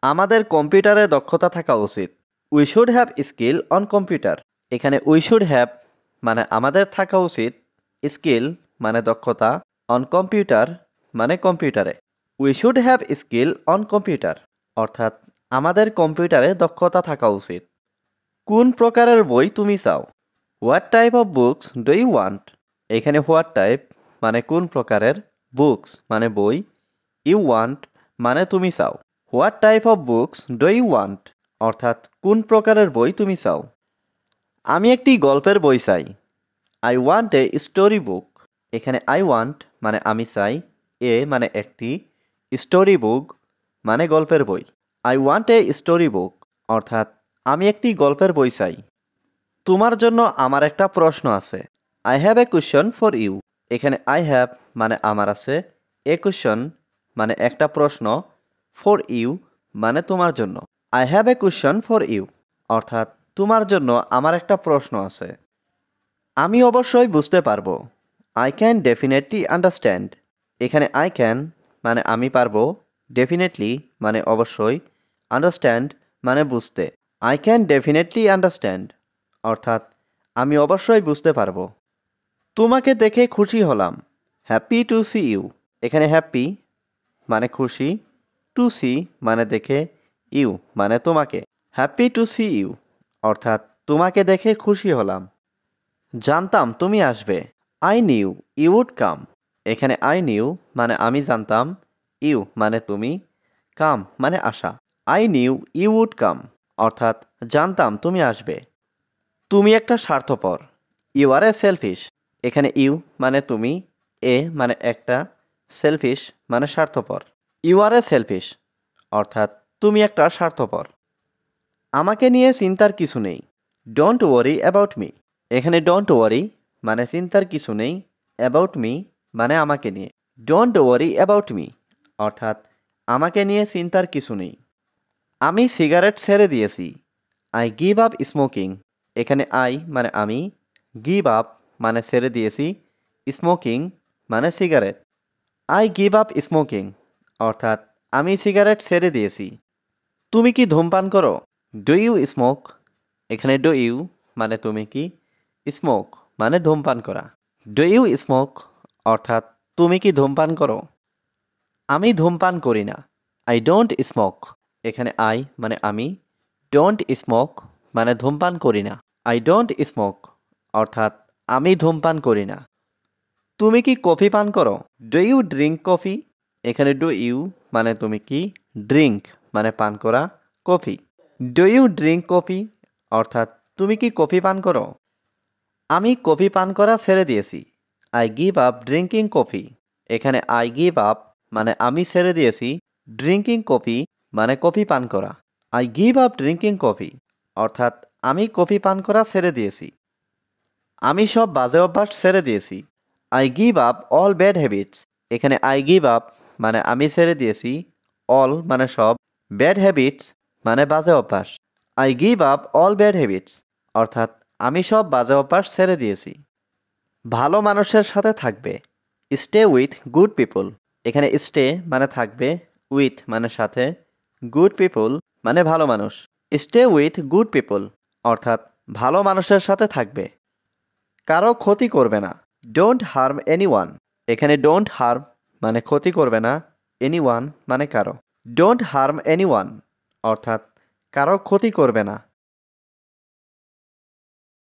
আমাদের কম্পিউটারে দক্ষতা থাকা উচিত। We should have skill on computer. এখানে উই শুড হ্যাভ মানে আমাদের থাকা উচিত, স্কিল মানে দক্ষতা, অন কম্পিউটার মানে কম্পিউটারে। We should have skill on computer অর্থাৎ আমাদের কম্পিউটারে দক্ষতা থাকা উচিত। কোন প্রকারের বই তুমি চাও? What type of books do you want? এখানে হোয়াট টাইপ মানে কোন প্রকারের, বুকস মানে বই, ইউ ওয়ান্ট মানে তুমি চাও। What type of books do you want অর্থাৎ কোন প্রকারের বই তুমি চাও। আমি একটি গল্পের বই চাই। I want a story book. এখানে আই ওয়ান্ট মানে আমি চাই, এ মানে একটি, স্টোরি বুক মানে গল্পের বই। I want a story book অর্থাৎ আমি একটি গল্পের বই চাই। তোমার জন্য আমার একটা প্রশ্ন আছে। I have a question for you. এখানে আই হ্যাভ মানে আমার আছে, এ কোয়েশ্চন মানে একটা প্রশ্ন, ফর ইউ মানে তোমার জন্য। I have a question for you অর্থাৎ তোমার জন্য আমার একটা প্রশ্ন আছে। আমি অবশ্যই বুঝতে পারবো। I can definitely understand. এখানে আই ক্যান মানে আমি পারবো, ডেফিনেটলি মানে অবশ্যই, আন্ডারস্ট্যান্ড মানে বুঝতে। আই ক্যান ডেফিনেটলি আন্ডারস্ট্যান্ড অর্থাৎ আমি অবশ্যই বুঝতে পারবো। তোমাকে দেখে খুশি হলাম। Happy to see you. এখানে হ্যাপি মানে খুশি, টু সি মানে দেখে, ইউ মানে তোমাকে। হ্যাপি টু সি ইউ অর্থাৎ তোমাকে দেখে খুশি হলাম। জানতাম তুমি আসবে। I knew you would come. এখানে আই নিউ মানে আমি জানতাম, ইউ মানে তুমি, কাম মানে আসা। I knew you would come অর্থাৎ জানতাম তুমি আসবে। তুমি একটা স্বার্থপর। You are a selfish. এখানে ইউ মানে তুমি, এ মানে একটা, সেলফিশ মানে স্বার্থপর। ইউ আর এ সেলফিশ অর্থাৎ তুমি একটা স্বার্থপর। আমাকে নিয়ে চিন্তার কিছু নেই। Don't worry about me. এখানে ডোন্ট ওয়ারি মানে চিন্তার কিছু নেই, অ্যাবাউট মি মানে আমাকে নিয়ে। ডোন্ট ওয়ারি অ্যাবাউট মি অর্থাৎ আমাকে নিয়ে চিন্তার কিছু নেই। আমি সিগারেট ছেড়ে দিয়েছি। I give up smoking. এখানে আই মানে আমি, গিভ আপ মানে ছেড়ে দিয়েছি, স্মোকিং মানে cigarette. I give up smoking অর্থাৎ আমি সিগারেট ছেড়ে দিয়েছি। তুমি কি ধূমপান করো? Do you smoke. এখানে ডু ইউ মানে তুমি কি, স্মোক মানে ধূমপান করা। ডু ইউ স্মোক অর্থাৎ তুমি কি ধূমপান করো? আমি ধূমপান করি না। I don't smoke. এখানে আই মানে আমি, ডোন্ট স্মোক মানে ধূমপান করি না। আই ডোন্ট স্মোক অর্থাৎ আমি ধূমপান করি না। তুমি কি কফি পান করো? Do you drink coffee. এখানে ডু ইউ মানে তুমি কি, ড্রিঙ্ক মানে পান করা, coffee. Do you drink coffee অর্থাৎ তুমি কি কফি পান করো? আমি কফি পান করা ছেড়ে দিয়েছি। I give up drinking coffee. এখানে আই গিভ আপ মানে আমি ছেড়ে দিয়েছি, ড্রিঙ্কিং কফি মানে কফি পান করা। I give up drinking coffee অর্থাৎ আমি কফি পান করা ছেড়ে দিয়েছি। আমি সব বাজে অভ্যাস ছেড়ে দিয়েছি। I give up all bad habits. এখানে আই গিভ আপ মানে আমি ছেড়ে দিয়েছি, অল মানে সব, ব্যাড হ্যাবিটস মানে বাজে অভ্যাস। I give up all bad habits অর্থাৎ আমি সব বাজে অভ্যাস ছেড়ে দিয়েছি। ভালো মানুষের সাথে থাকবে। Stay with good people. এখানে স্টে মানে থাকবে, উইথ মানে সাথে, গুড পিপল মানে ভালো মানুষ। স্টে উইথ গুড পিপল অর্থাৎ ভালো মানুষের সাথে থাকবে। কারো ক্ষতি করবে না। Don't harm anyone. এখানে ডোন্ট হার্ম মানে ক্ষতি করবে না, এনিওয়ান মানে কারো। ডোন্ট হার্ম এনিওয়ান অর্থাৎ কারো ক্ষতি করবে না।